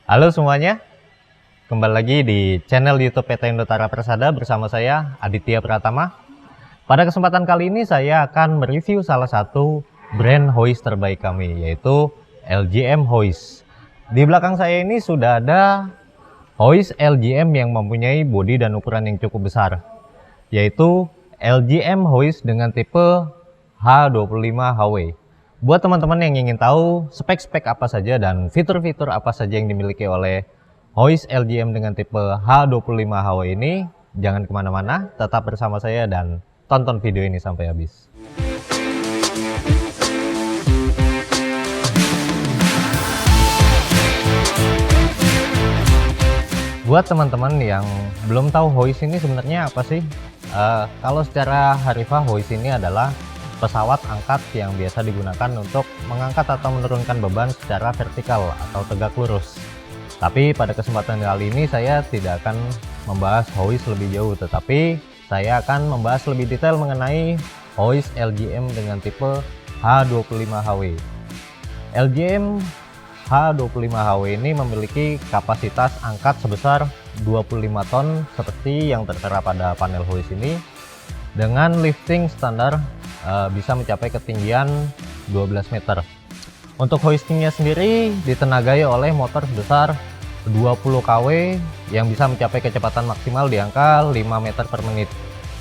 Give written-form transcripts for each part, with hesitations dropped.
Halo semuanya, kembali lagi di channel YouTube PT Indotara Persada bersama saya Aditya Pratama. Pada kesempatan kali ini saya akan mereview salah satu brand hoist terbaik kami, yaitu LGM Hoist. Di belakang saya ini sudah ada hoist LGM yang mempunyai bodi dan ukuran yang cukup besar, yaitu LGM Hoist dengan tipe H25HW. Buat teman-teman yang ingin tahu spek-spek apa saja dan fitur-fitur apa saja yang dimiliki oleh hoist LGM dengan tipe H25HW ini, jangan kemana-mana, tetap bersama saya dan tonton video ini sampai habis. Buat teman-teman yang belum tahu hoist ini sebenarnya apa sih? Kalau secara harfiah, hoist ini adalah pesawat angkat yang biasa digunakan untuk mengangkat atau menurunkan beban secara vertikal atau tegak lurus. Tapi pada kesempatan kali ini saya tidak akan membahas hoist lebih jauh, tetapi saya akan membahas lebih detail mengenai hoist LGM dengan tipe H25HW. LGM H25HW ini memiliki kapasitas angkat sebesar 25 ton seperti yang tertera pada panel hoist ini, dengan lifting standar bisa mencapai ketinggian 12 meter. Untuk hoistingnya sendiri ditenagai oleh motor sebesar 20 kW yang bisa mencapai kecepatan maksimal di angka 5 meter per menit.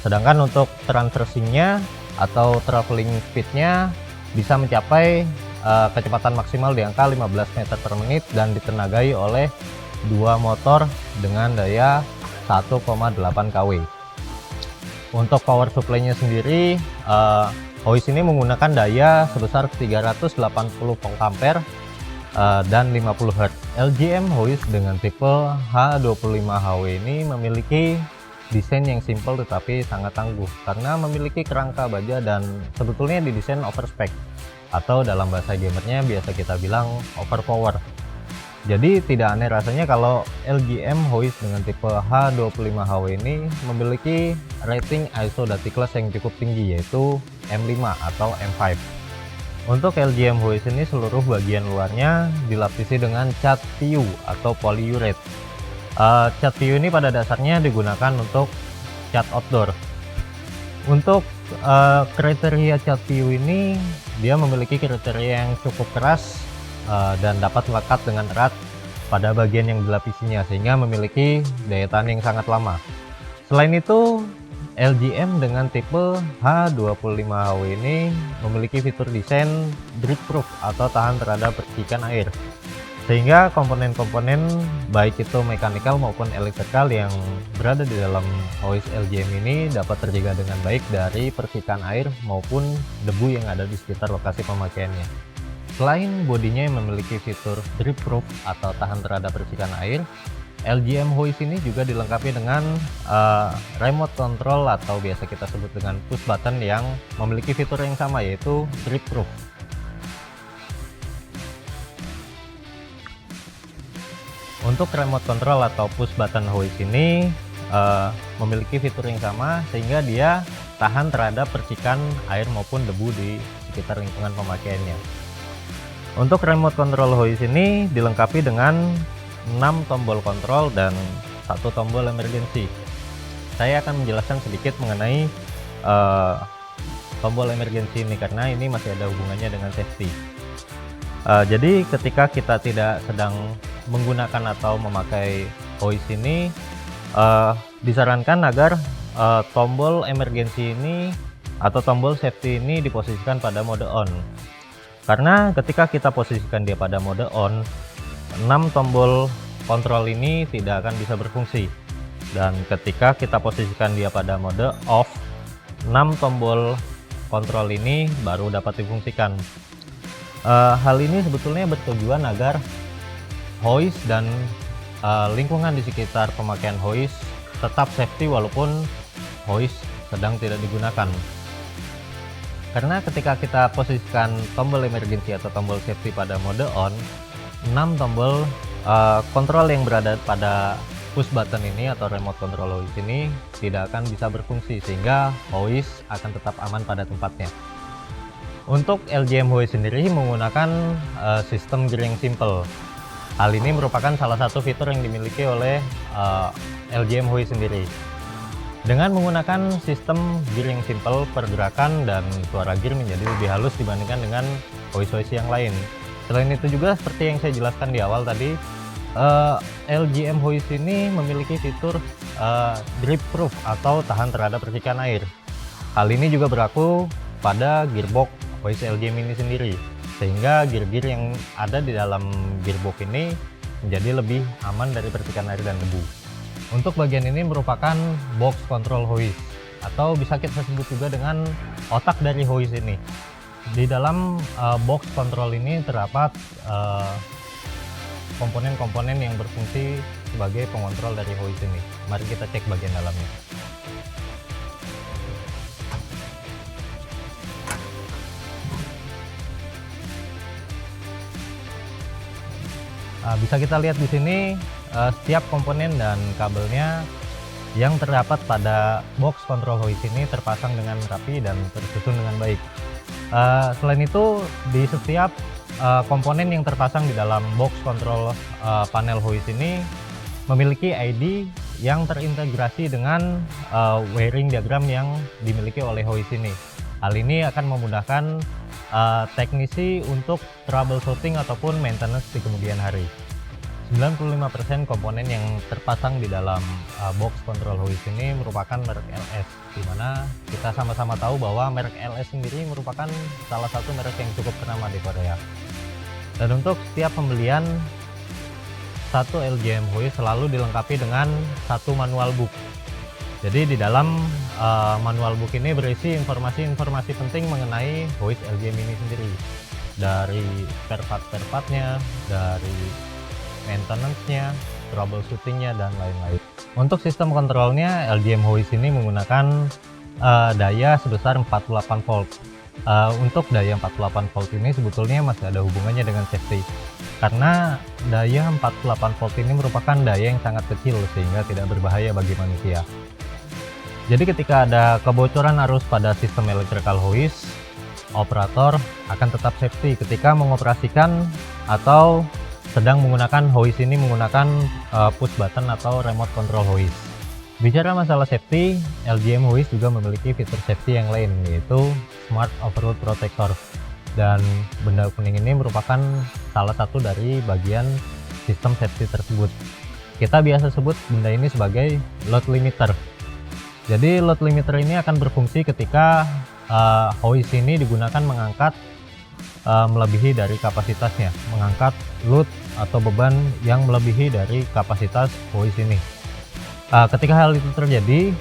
Sedangkan untuk transversingnya atau traveling speednya bisa mencapai kecepatan maksimal di angka 15 meter per menit dan ditenagai oleh dua motor dengan daya 1,8 kW. Untuk power supply-nya sendiri, hoist ini menggunakan daya sebesar 380 volt ampere dan 50 Hz. LGM hoist dengan tipe H25HW ini memiliki desain yang simple tetapi sangat tangguh karena memiliki kerangka baja dan sebetulnya didesain overspec, atau dalam bahasa gamernya biasa kita bilang overpower. Jadi tidak aneh rasanya kalau LGM hoist dengan tipe H25HW ini memiliki rating ISO Datiklas yang cukup tinggi, yaitu M5 atau M5. Untuk LGM hoist ini seluruh bagian luarnya dilapisi dengan cat PU atau polyurethane. Cat PU ini pada dasarnya digunakan untuk cat outdoor. Untuk kriteria cat PU ini, dia memiliki kriteria yang cukup keras dan dapat melekat dengan erat pada bagian yang dilapisinya sehingga memiliki daya tahan yang sangat lama. Selain itu, LGM dengan tipe H25HW ini memiliki fitur desain drip proof atau tahan terhadap percikan air, sehingga komponen-komponen baik itu mekanikal maupun elektrikal yang berada di dalam hoist LGM ini dapat terjaga dengan baik dari percikan air maupun debu yang ada di sekitar lokasi pemakaiannya. Selain bodinya yang memiliki fitur drip proof atau tahan terhadap percikan air, LGM hoist ini juga dilengkapi dengan remote control atau biasa kita sebut dengan push button yang memiliki fitur yang sama, yaitu drip proof. Untuk remote control atau push button hoist ini memiliki fitur yang sama sehingga dia tahan terhadap percikan air maupun debu di sekitar lingkungan pemakaiannya. Untuk remote control hoist ini dilengkapi dengan 6 tombol kontrol dan 1 tombol emergency. Saya akan menjelaskan sedikit mengenai tombol emergency ini karena ini masih ada hubungannya dengan safety. Jadi ketika kita tidak sedang menggunakan atau memakai hoist ini, disarankan agar tombol emergency ini atau tombol safety ini diposisikan pada mode on. Karena ketika kita posisikan dia pada mode on, 6 tombol kontrol ini tidak akan bisa berfungsi. Dan ketika kita posisikan dia pada mode off, 6 tombol kontrol ini baru dapat difungsikan. Hal ini sebetulnya bertujuan agar hoist dan lingkungan di sekitar pemakaian hoist tetap safety walaupun hoist sedang tidak digunakan. Karena ketika kita posisikan tombol emergency atau tombol safety pada mode on, 6 tombol kontrol yang berada pada push button ini atau remote control hoist ini tidak akan bisa berfungsi sehingga hoist akan tetap aman pada tempatnya. Untuk LGM hoist sendiri menggunakan sistem gearing simple. Hal ini merupakan salah satu fitur yang dimiliki oleh LGM Hoist sendiri. Dengan menggunakan sistem gear yang simple, pergerakan dan suara gear menjadi lebih halus dibandingkan dengan hoist-hoist yang lain. Selain itu juga seperti yang saya jelaskan di awal tadi, LGM Hoist ini memiliki fitur drip proof atau tahan terhadap percikan air. Hal ini juga berlaku pada gearbox Hoist LGM ini sendiri, sehingga gear-gear yang ada di dalam gearbox ini menjadi lebih aman dari percikan air dan debu. Untuk bagian ini merupakan box control hoist, atau bisa kita sebut juga dengan otak dari hoist ini. Di dalam box control ini terdapat komponen-komponen yang berfungsi sebagai pengontrol dari hoist ini. Mari kita cek bagian dalamnya. Bisa kita lihat di sini setiap komponen dan kabelnya yang terdapat pada box control hoist ini terpasang dengan rapi dan tersusun dengan baik. Selain itu, di setiap komponen yang terpasang di dalam box control panel hoist ini memiliki ID yang terintegrasi dengan wiring diagram yang dimiliki oleh hoist ini. Hal ini akan memudahkan teknisi untuk troubleshooting ataupun maintenance di kemudian hari. 95% komponen yang terpasang di dalam box control hoist ini merupakan merek LS, di mana kita sama-sama tahu bahwa merek LS sendiri merupakan salah satu merek yang cukup ternama di Korea. Dan untuk setiap pembelian satu LGM hoist selalu dilengkapi dengan satu manual book. Jadi di dalam manual book ini berisi informasi-informasi penting mengenai hoist LGM ini sendiri, dari spare part-nya, dari maintenance-nya, troubleshooting-nya, dan lain-lain. Untuk sistem kontrolnya, LGM Hoist ini menggunakan daya sebesar 48 volt. Untuk daya 48 volt ini sebetulnya masih ada hubungannya dengan safety, karena daya 48 volt ini merupakan daya yang sangat kecil sehingga tidak berbahaya bagi manusia. Jadi ketika ada kebocoran arus pada sistem electrical hoist, operator akan tetap safety ketika mengoperasikan atau sedang menggunakan hoist ini menggunakan push button atau remote control hoist. Bicara masalah safety, LGM Hoist juga memiliki fitur safety yang lain, yaitu Smart Overload Protector. Dan benda kuning ini merupakan salah satu dari bagian sistem safety tersebut. Kita biasa sebut benda ini sebagai load limiter. Jadi load limiter ini akan berfungsi ketika hoist ini digunakan mengangkat melebihi dari kapasitasnya, mengangkat load atau beban yang melebihi dari kapasitas hoist ini. Ketika hal itu terjadi,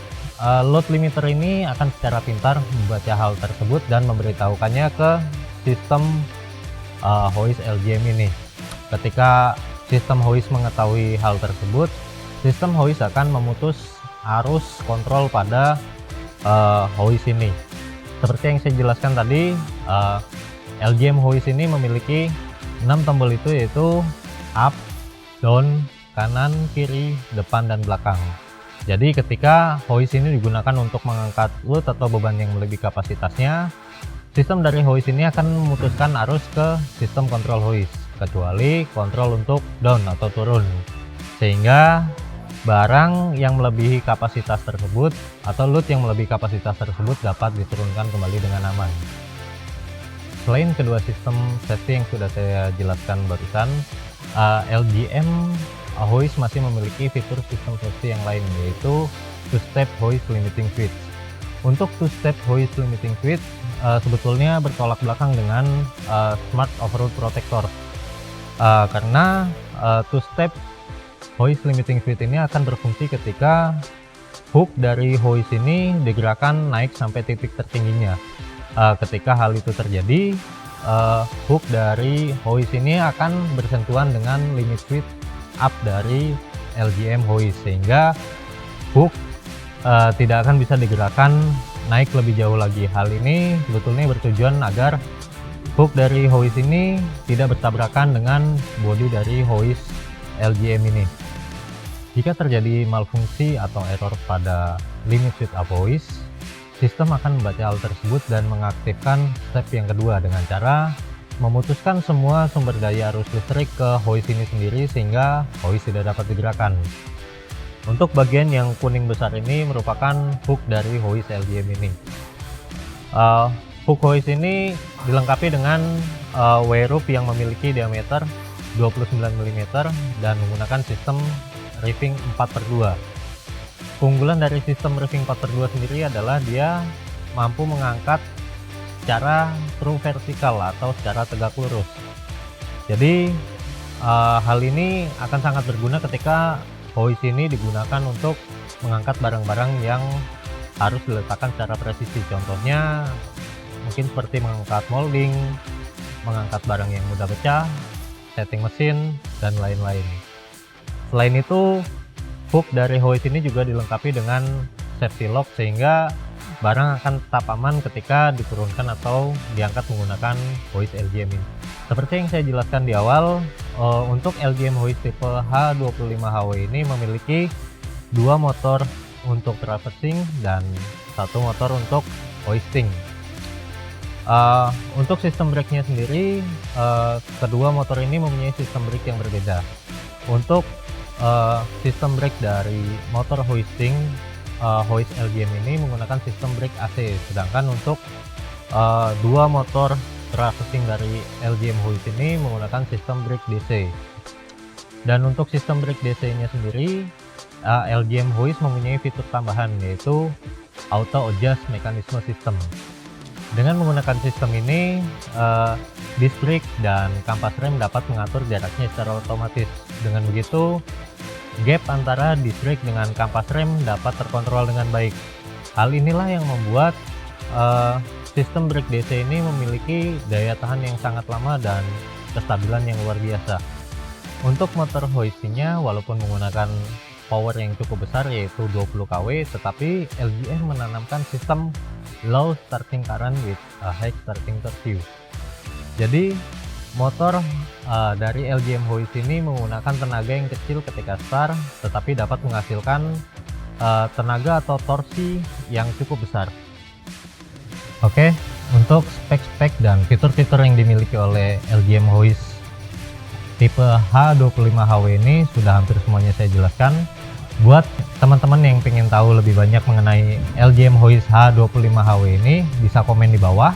load limiter ini akan secara pintar membaca hal tersebut dan memberitahukannya ke sistem hoist LGM ini. Ketika sistem hoist mengetahui hal tersebut, sistem hoist akan memutus arus kontrol pada hoist ini. Seperti yang saya jelaskan tadi, LGM Hoist ini memiliki 6 tombol itu, yaitu up, down, kanan, kiri, depan, dan belakang. Jadi ketika hoist ini digunakan untuk mengangkat load atau beban yang melebihi kapasitasnya, sistem dari hoist ini akan memutuskan arus ke sistem kontrol hoist, kecuali kontrol untuk down atau turun, sehingga barang yang melebihi kapasitas tersebut atau load yang melebihi kapasitas tersebut dapat diturunkan kembali dengan aman. Selain kedua sistem safety yang sudah saya jelaskan barusan, LGM Hoist masih memiliki fitur sistem safety yang lain, yaitu two-step hoist limiting switch. Untuk two-step hoist limiting switch sebetulnya bertolak belakang dengan Smart Overload Protector, karena two-step hoist limiting switch ini akan berfungsi ketika hook dari hoist ini digerakkan naik sampai titik tertingginya. Ketika hal itu terjadi, hook dari hoist ini akan bersentuhan dengan limit switch up dari LGM hoist, sehingga hook tidak akan bisa digerakkan naik lebih jauh lagi. Hal ini sebetulnya bertujuan agar hook dari hoist ini tidak bertabrakan dengan bodi dari hoist LGM ini. Jika terjadi malfungsi atau error pada limit switch up hoist, sistem akan membaca hal tersebut dan mengaktifkan step yang kedua dengan cara memutuskan semua sumber daya arus listrik ke hoist ini sendiri sehingga hoist tidak dapat digerakkan. Untuk bagian yang kuning besar ini merupakan hook dari hoist LGM ini. Hook hoist ini dilengkapi dengan wire rope yang memiliki diameter 29 mm dan menggunakan sistem reefing 4/2. Keunggulan dari sistem reefing 4/2 sendiri adalah dia mampu mengangkat secara true vertikal atau secara tegak lurus. Jadi hal ini akan sangat berguna ketika hoist ini digunakan untuk mengangkat barang-barang yang harus diletakkan secara presisi. Contohnya mungkin seperti mengangkat molding, mengangkat barang yang mudah pecah, setting mesin, dan lain-lain. Selain itu, hook dari hoist ini juga dilengkapi dengan safety lock sehingga barang akan tetap aman ketika diturunkan atau diangkat menggunakan hoist LGM ini. Seperti yang saya jelaskan di awal, untuk LGM hoist tipe H25HW ini memiliki dua motor untuk traversing dan satu motor untuk hoisting. Untuk sistem brake-nya sendiri, kedua motor ini mempunyai sistem brake yang berbeda. Untuk sistem brake dari motor hoisting, hoist LGM ini menggunakan sistem brake AC, sedangkan untuk dua motor traversing dari LGM hoist ini menggunakan sistem brake DC. Dan untuk sistem brake DC nya sendiri, LGM hoist mempunyai fitur tambahan yaitu auto adjust mechanism system. Dengan menggunakan sistem ini, disc brake dan kampas rem dapat mengatur jaraknya secara otomatis. Dengan begitu, gap antara disc brake dengan kampas rem dapat terkontrol dengan baik. Hal inilah yang membuat sistem brake DC ini memiliki daya tahan yang sangat lama dan kestabilan yang luar biasa. Untuk motor hoistingnya, walaupun menggunakan power yang cukup besar yaitu 20 kW, tetapi LGM menanamkan sistem low starting current with a high starting torque. Jadi motor dari LGM hoist ini menggunakan tenaga yang kecil ketika start, tetapi dapat menghasilkan tenaga atau torsi yang cukup besar. Oke, untuk spek-spek dan fitur-fitur yang dimiliki oleh LGM hoist tipe H25HW ini sudah hampir semuanya saya jelaskan. Buat teman-teman yang ingin tahu lebih banyak mengenai LGM hoist H25HW ini, bisa komen di bawah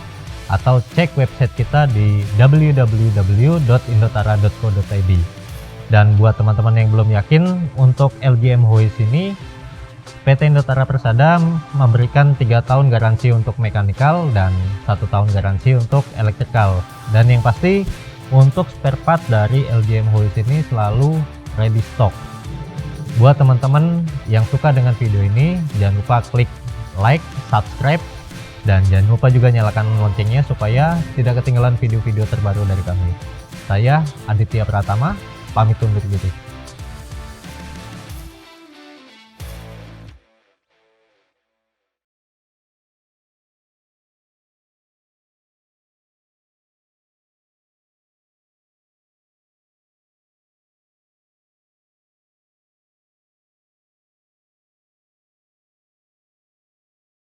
atau cek website kita di www.indotara.co.id. Dan buat teman-teman yang belum yakin untuk LGM hoist ini, PT Indotara Persada memberikan 3 tahun garansi untuk mekanikal dan 1 tahun garansi untuk elektrikal. Dan yang pasti untuk spare part dari LGM hoist ini selalu ready stock. Buat teman-teman yang suka dengan video ini, jangan lupa klik like, subscribe, dan jangan lupa juga nyalakan loncengnya supaya tidak ketinggalan video-video terbaru dari kami. Saya Aditya Pratama, pamit undur diri.